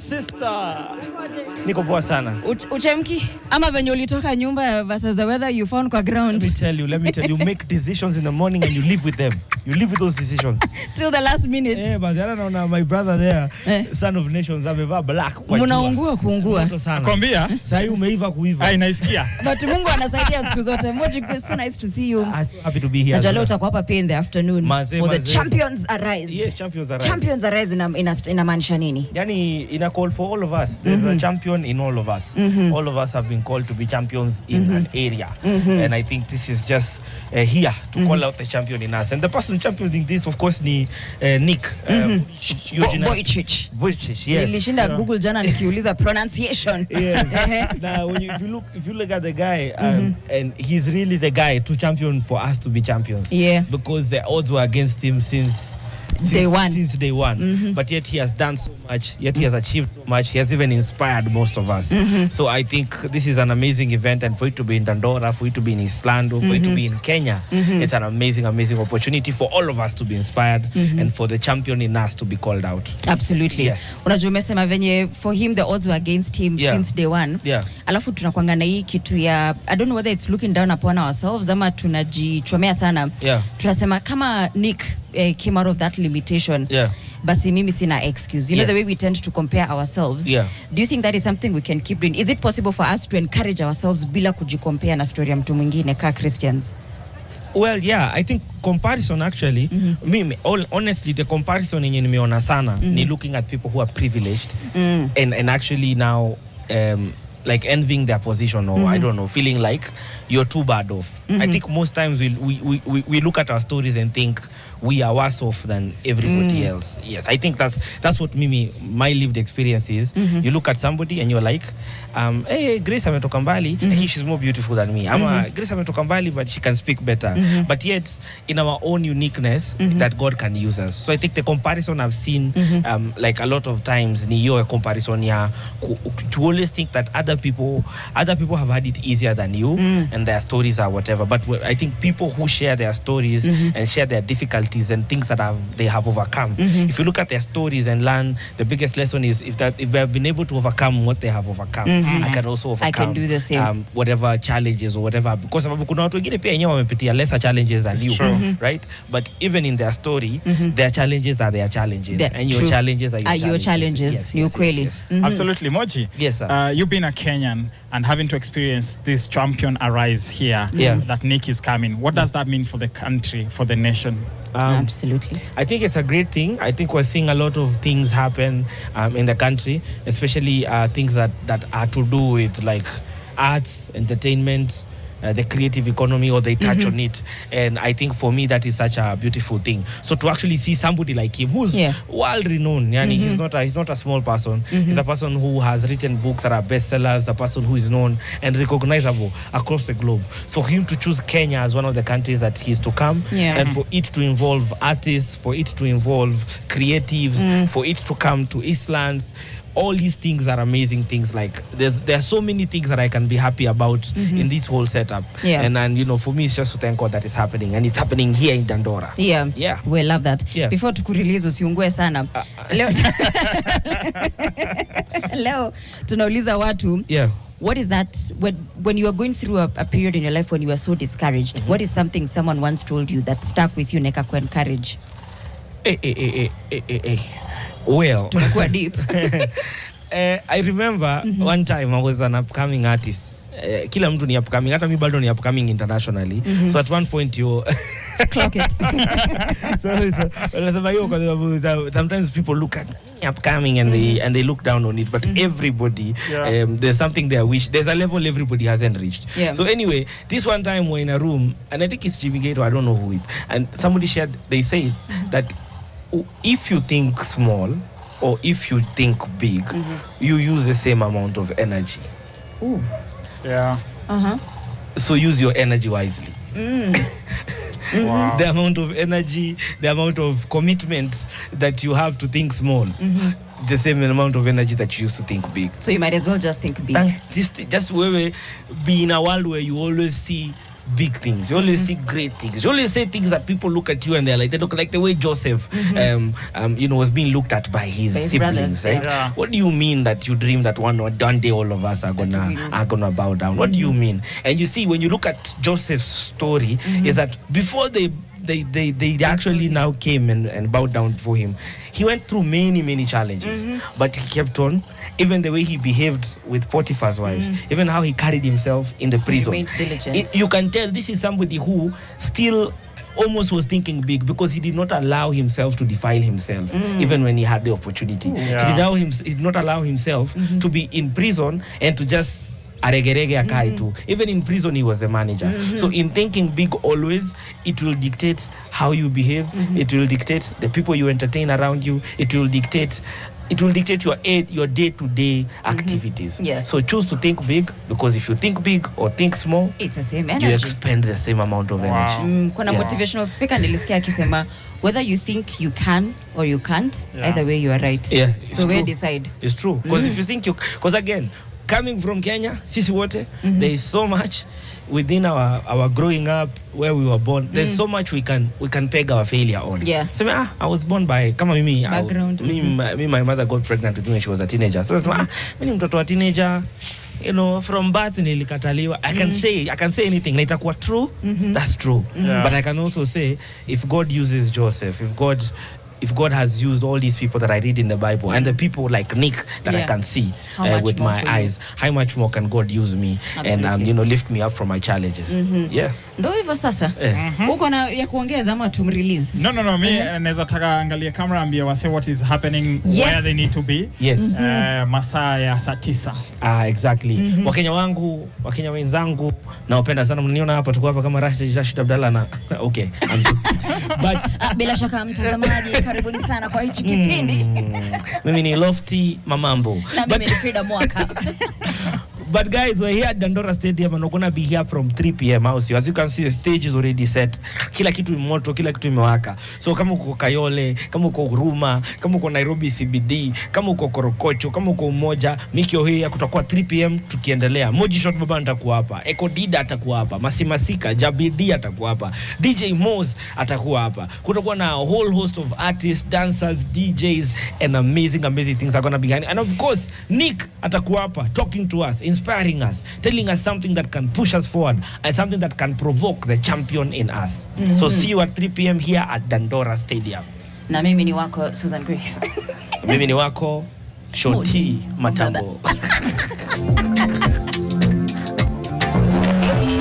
sister. Niko poa sana. Uchemki ama venye ulitoka nyumba versus the weather you found kwa ground. Let me tell you, make decisions in the morning and you live with them. You live with those decisions till the last minute. Yeah, but I don't know, my brother there, son of nations, amevaa black kwa jua. Munaungua kuungua. Nakwambia, sasa hivi umeiva kuiva. Ai naisikia. But Mungu anasaidia siku zote. Moji, so nice to see you. Happy to be here. Najua leo utakuwa hapa pia in the afternoon. The champions arise. Yes, champions arise. Champions arise inamaanisha nini? Yani ina call for all of us. There's a champion in all of us. All of us have been called to be champions in an area. And I think this is just here to call out the champion in us. And the person championing this, of course, ni Nick Vujicic. Yes. Nilishinda Google jana nikiuliza pronunciation. Yes. Now, if you look at the guy, and he's really the guy to champion for us to be champions. Yeah. Because the odds were against him since day one. But yet he has done so much, yet he has achieved so much. He has even inspired most of us. So I think this is an amazing event, and for it to be in Dandora, for it to be in Islando, for it to be in Kenya, it's an amazing opportunity for all of us to be inspired and for the champion in us to be called out. Absolutely. Yes. Unajua umesema venye for him the odds were against him since day one. Alafu tunakuanga na hii kitu ya I don't know whether it's looking down upon ourselves ama tunajichomea sana. Tunasema kama Nick came out of that limitation. Basi mimi sina excuse. You know the way we tend to compare ourselves. Do you think that is something we can keep doing? Is it possible for us to encourage ourselves bila kujicompare na story ya mtu mwingine ka Christians? Well, yeah, I think comparison actually, honestly, the comparison yenye nimeona sana ni looking at people who are privileged and actually now like envying their position or I don't know, feeling like you're too bad off. I think most times we look at our stories and think we are worse off than everybody else. Yes, I think that's what my lived experience is. You look at somebody and you're like, hey, Grace ametoka mbali, she's more beautiful than me. Grace ametoka mbali, but she can speak better. But yet, in our own uniqueness, that God can use us. So I think the comparison I've seen, like a lot of times, ni yo comparison ya to always think that other people have had it easier than you, and their stories are whatever. But I think people who share their stories and share their difficulties and things that they have overcome. If you look at their stories and learn, the biggest lesson is if they have been able to overcome what they have overcome, I can also overcome. I can do the same. Whatever challenges or whatever, because kuna watu wengine pia wenyewe wamepitia lesser challenges than you, right? But even in their story, their challenges are their challenges, and your challenges are your challenges. Yes. Absolutely, Moji. Yes, sir. You've been a Kenyan and having to experience this champion arise here. That Nick is coming. What does that mean for the country, for the nation? Absolutely. I think it's a great thing. I think we're seeing a lot of things happen in the country, especially things that are to do with like arts, entertainment, the creative economy, or they touch on it. And I think for me that is such a beautiful thing. So to actually see somebody like him who's world renowned, he's not a small person. He's a person who has written books that are bestsellers, a person who is known and recognizable across the globe. So him to choose Kenya as one of the countries that he's to come, and for it to involve artists, for it to involve creatives, for it to come to Islands, all these things are amazing things. Like there are so many things that I can be happy about in this whole setup. And you know, for me it's just to thank God that it's happening, and it's happening here in Dandora. We love that. Before tukurelease usiungue sana. Leo tunauliza watu. What is that when you are going through a period in your life when you are so discouraged? What is something someone once told you that stuck with you neka ku encourage? Well, tunakuwa deep. I remember one time I was an upcoming artist. Kila mtu ni upcoming, hata mimi bado ni upcoming internationally. So at one point you clock it. so sometimes people look at upcoming and they look down on it, but everybody there's something they wish, there's a level everybody hasn't reached. So anyway, this one time we're in a room, and I think it's Jimmy Gato, I don't know who it, and somebody said that if you think small or if you think big, you use the same amount of energy. Ooh. So use your energy wisely. Wow. The amount of energy, the amount of commitment that you have to think small, the same amount of energy that you used to think big. So you might as well just think big. Just be in a world where you always see big things. You always see great things. You always say things that people look at you and they look like the way Joseph, was being looked at by his siblings. Brothers, right? Yeah. What do you mean that you dream that one day all of us are gonna bow down? What do you mean? And you see, when you look at Joseph's story, is that before they actually now came and bowed down for him, he went through many challenges, but he kept on. Even the way he behaved with Potiphar's wives, even how he carried himself in the prison, he remained diligent. You can tell this is somebody who still almost was thinking big, because he did not allow himself to defile himself, even when he had the opportunity. He did not allow himself to be in prison and to just even in prison he was a manager. So in thinking big, always it will dictate how you behave. It will dictate the people you entertain around you. It will dictate your day-to-day activities. Yes. So choose to think big, because if you think big or think small, it's the same energy. You expend the same amount of energy. Kuna motivational speaker nilisikia akisema, whether you think you can or you can't, either way you are right. Yeah, so we decide. It's true. Because if you think because again, coming from Kenya, sisi wote, there is so much within our growing up where we were born. There's so much we can peg our failure on. Yeah. So I was born by background. My mother got pregnant with me when she was a teenager. So mimi mtoto wa teenager, from birth nilikataliwa. I can say anything. Na itakuwa true. That's true. Yeah. But I can also say, if God uses Joseph, if God has used all these people that I read in the Bible, and the people like Nick that I can see with my eyes, how much more can God use me? Absolutely. And lift me up from my challenges. Yeah. Ndio hivyo sasa. Uko na ya kuongeza ama release? No, mimi naweza taka angalia camera ambie wase what is happening, where they need to be. Yes. Masaa ya saa 9. Exactly. Wakenya wenzangu naopenda sana, mniona hapa, tuko hapa kama Rashid Abdalla na okay. But bila shaka mtazamaji, karibuni sana kwa hichi kipindi. Mimi ni Lofty Mamambo. Na mimi ni Frida Mwaka. But guys, we're here at Dandora Stadium and we're going to be here from 3 p.m. As you can see, the stage is already set. Kila kitu imoto, kila kitu imewaka. So kama uko Kayole, kama uko Huruma, kama uko Nairobi CBD, kama uko Korokocho, kama uko Umoja, Mikio hii kutakuwa 3 p.m. tukiendelea. Moji Short Babaa atakuwa hapa, Eko Dida atakuwa hapa, Masimasika, Jabidi atakuwa hapa, DJ Moz atakuwa hapa. Kutakuwa na a whole host of artists, dancers, DJs, and amazing things are going to be behind. And of course, Nick atakuwa hapa talking to us, inspiring us, telling us something that can push us forward and something that can provoke the champion in us. So see you at 3 p.m. here at Dandora Stadium. Na mimi ni wako Susan Grace. Mimi ni wako Shorty Matambo.